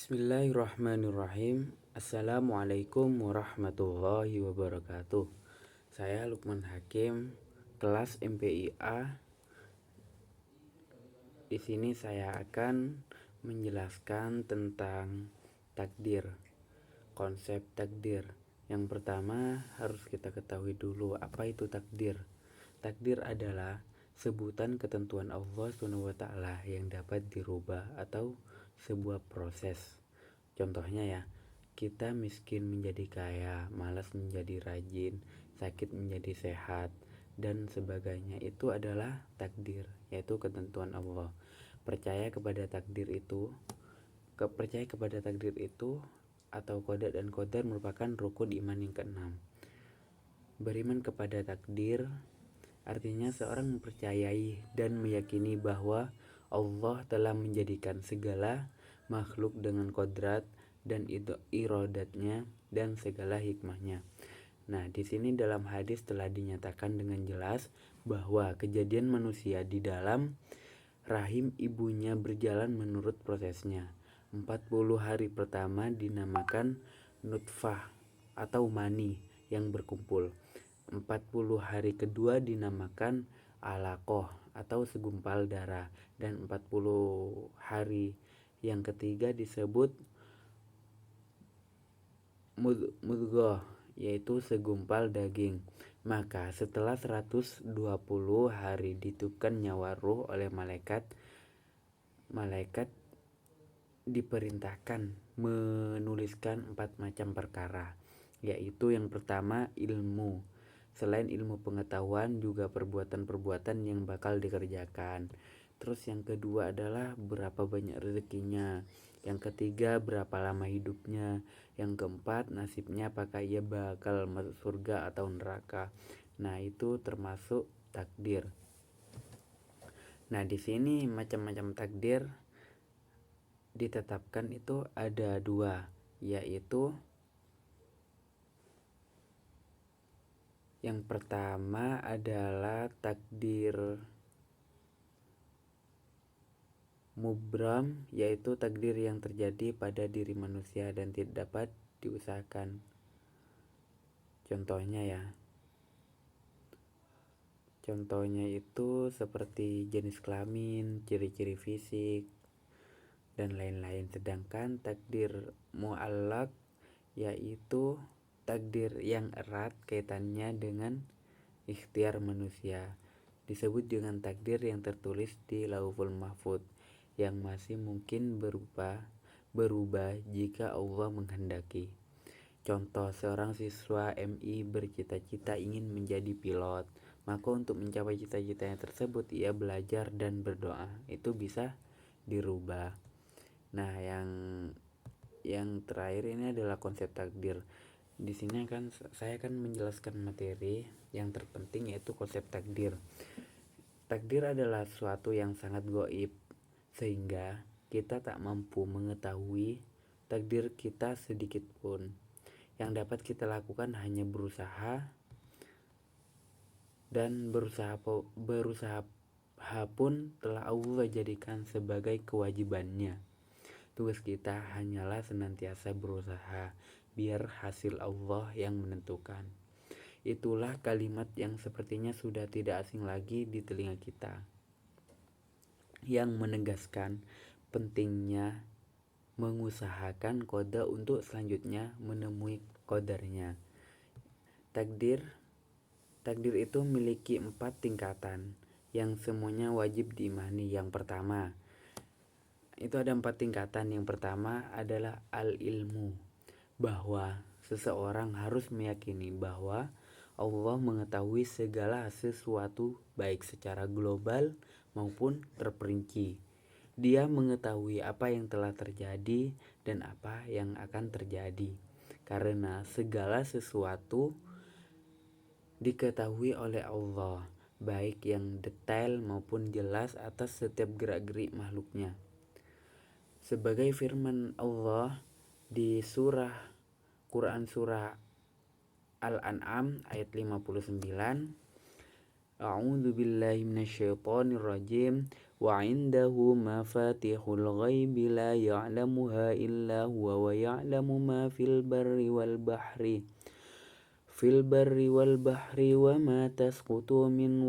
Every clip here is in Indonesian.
Bismillahirrahmanirrahim. Assalamualaikum warahmatullahi wabarakatuh. Saya Lukman Hakim, kelas MPIA. Di sini saya akan menjelaskan tentang takdir. Konsep takdir. Yang pertama harus kita ketahui dulu apa itu takdir. Takdir adalah sebutan ketentuan Allah SWT yang dapat dirubah atau sebuah proses. Contohnya ya, kita miskin menjadi kaya, malas menjadi rajin, sakit menjadi sehat, dan sebagainya. Itu adalah takdir, yaitu ketentuan Allah. Percaya kepada takdir itu atau qada dan qadar merupakan rukun iman yang keenam. Beriman kepada takdir artinya seorang mempercayai dan meyakini bahwa Allah telah menjadikan segala makhluk dengan kodrat dan iradatnya dan segala hikmahnya. Nah, di sini dalam hadis telah dinyatakan dengan jelas bahwa kejadian manusia di dalam rahim ibunya berjalan menurut prosesnya. 40 hari pertama dinamakan nutfah atau mani yang berkumpul. 40 hari kedua dinamakan alaqah atau segumpal darah, dan 40 hari yang ketiga disebut mudghah, yaitu segumpal daging. Maka setelah 120 hari ditiupkan nyawa ruh oleh malaikat diperintahkan menuliskan 4 macam perkara, yaitu yang pertama ilmu. Selain ilmu pengetahuan juga perbuatan-perbuatan yang bakal dikerjakan. Terus yang kedua adalah berapa banyak rezekinya. Yang ketiga berapa lama hidupnya. Yang keempat nasibnya apakah ia bakal masuk surga atau neraka. Nah, itu termasuk takdir. Nah, di sini macam-macam takdir ditetapkan itu ada 2, yaitu yang pertama adalah takdir mubram, yaitu takdir yang terjadi pada diri manusia dan tidak dapat diusahakan. Contohnya itu seperti jenis kelamin, ciri-ciri fisik, dan lain-lain. Sedangkan takdir mu'allaq yaitu takdir yang erat kaitannya dengan ikhtiar manusia. Disebut dengan takdir yang tertulis di Lauhul Mahfuz yang masih mungkin berubah jika Allah menghendaki. Contoh, seorang siswa MI bercita-cita ingin menjadi pilot. Maka untuk mencapai cita-citanya tersebut ia belajar dan berdoa. Itu bisa dirubah. Nah, yang terakhir ini adalah konsep takdir. Di sini kan saya akan menjelaskan materi yang terpenting, yaitu konsep takdir. Takdir adalah suatu yang sangat gaib sehingga kita tak mampu mengetahui takdir kita sedikit pun. Yang dapat kita lakukan hanya berusaha, dan berusaha pun telah Allah jadikan sebagai kewajibannya. Tugas kita hanyalah senantiasa berusaha, biar hasil Allah yang menentukan. Itulah kalimat yang sepertinya sudah tidak asing lagi di telinga kita, yang menegaskan pentingnya mengusahakan qada untuk selanjutnya menemui qadarnya. Takdir itu memiliki 4 tingkatan yang semuanya wajib diimani. Yang pertama, itu ada 4 tingkatan. Yang pertama adalah al-ilmu, bahwa seseorang harus meyakini bahwa Allah mengetahui segala sesuatu baik secara global maupun terperinci. Dia mengetahui apa yang telah terjadi dan apa yang akan terjadi, karena segala sesuatu diketahui oleh Allah, baik yang detail maupun jelas atas setiap gerak-gerik makhluknya. Sebagai firman Allah di Quran surah Al-An'am ayat 59, A'udzu billahi minasyaitonir rajim, wa 'indahu mafatihul ghaibi la ya'lamuha illa huwa wa ya'lamu ma fil barri wal bahri wa ma tasqutu min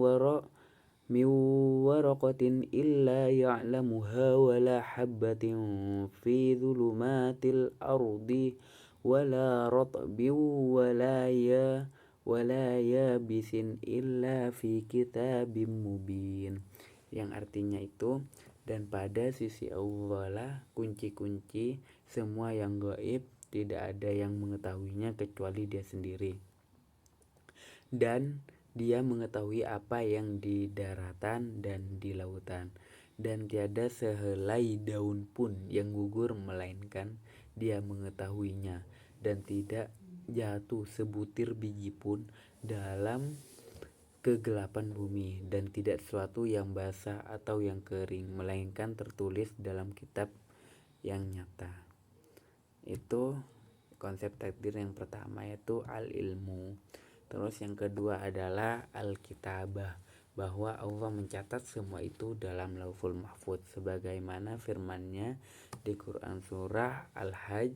waraqatin illa ya'lamuha wa la habbatin fi dhulumatil ardi wa la ratbin wa la yabisin illa fi kitabim mubin. Yang artinya itu, dan pada sisi Allah lah kunci-kunci semua yang gaib, tidak ada yang mengetahuinya kecuali Dia sendiri. Dan Dia mengetahui apa yang di daratan dan di lautan, dan tiada sehelai daun pun yang gugur melainkan Dia mengetahuinya, dan tidak jatuh sebutir biji pun dalam kegelapan bumi, dan tidak sesuatu yang basah atau yang kering melainkan tertulis dalam kitab yang nyata. Itu konsep takdir yang pertama, yaitu al-ilmu. Terus yang kedua adalah al-kitabah, bahwa Allah mencatat semua itu dalam Lauhul Mahfuz, sebagaimana firman-Nya di Quran surah Al-Hajj,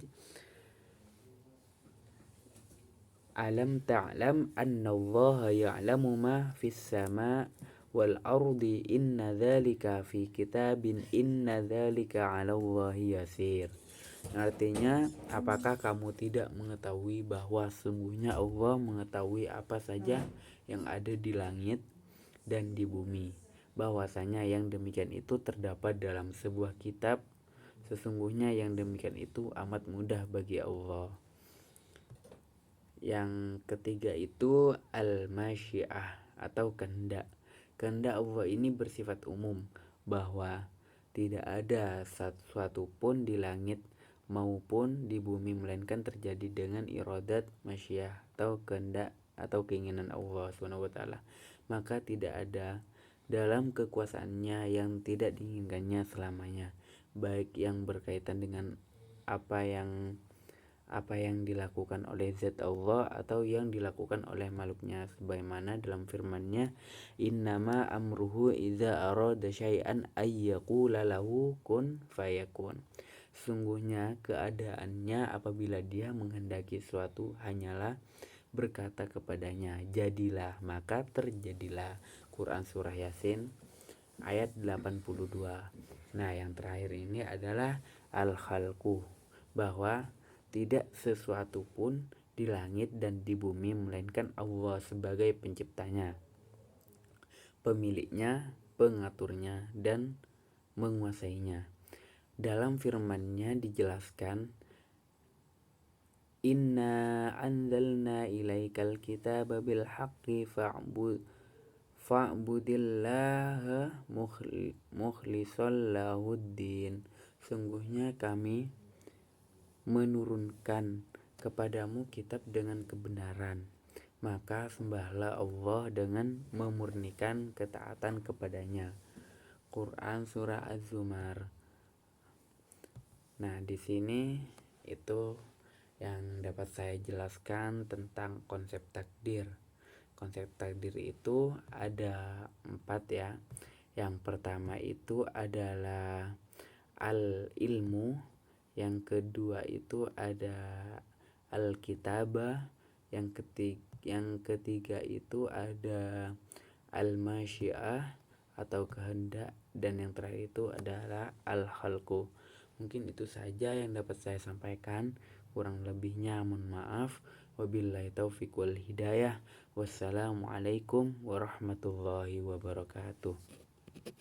alam ta'lam annallaha ya'lamu ma fis sama' wal ardi inna dzalika fi kitabin inna dzalika 'alallahi yasir. Artinya, apakah kamu tidak mengetahui bahwa sungguhnya Allah mengetahui apa saja yang ada di langit dan di bumi, bahwasanya yang demikian itu terdapat dalam sebuah kitab, sesungguhnya yang demikian itu amat mudah bagi Allah. Yang ketiga itu al-masyiah atau kehendak. Kehendak Allah ini bersifat umum, bahwa tidak ada sesuatu pun di langit maupun di bumi melainkan terjadi dengan iradat masyiah atau kehendak atau keinginan Allah SWT. Maka tidak ada dalam kekuasaannya yang tidak diinginkannya selamanya, baik yang berkaitan dengan apa yang dilakukan oleh zat Allah atau yang dilakukan oleh makhluknya, sebagaimana dalam firman-Nya, innama amruhu idza arada syai'an ay yaqula lahu kun fayakun. Sungguhnya keadaannya apabila Dia menghendaki suatu hanyalah berkata kepadanya, jadilah, maka terjadilah. Quran surah Yasin ayat 82. Nah, yang terakhir ini adalah al-khalqu, bahwa tidak sesuatu pun di langit dan di bumi melainkan Allah sebagai penciptanya, pemiliknya, pengaturnya, dan menguasainya. Dalam firman-Nya dijelaskan, inna anzalna ilaikal kitaba bil haqqi fa'budillaha mukhlishal lahuddin. Sungguhnya kami menurunkan kepadamu kitab dengan kebenaran, maka sembahlah Allah dengan memurnikan ketaatan kepadanya. Quran surah Az-Zumar. Nah, di sini itu yang dapat saya jelaskan tentang konsep takdir. Konsep takdir itu ada 4 ya. Yang pertama itu adalah al-ilmu, yang kedua itu ada al-kitabah, yang ketiga itu ada al-masyiah atau kehendak, dan yang terakhir itu adalah al-khalqu. Mungkin itu saja yang dapat saya sampaikan, kurang lebihnya mohon maaf. Wabillahi taufiq wal hidayah. Wassalamualaikum warahmatullahi wabarakatuh.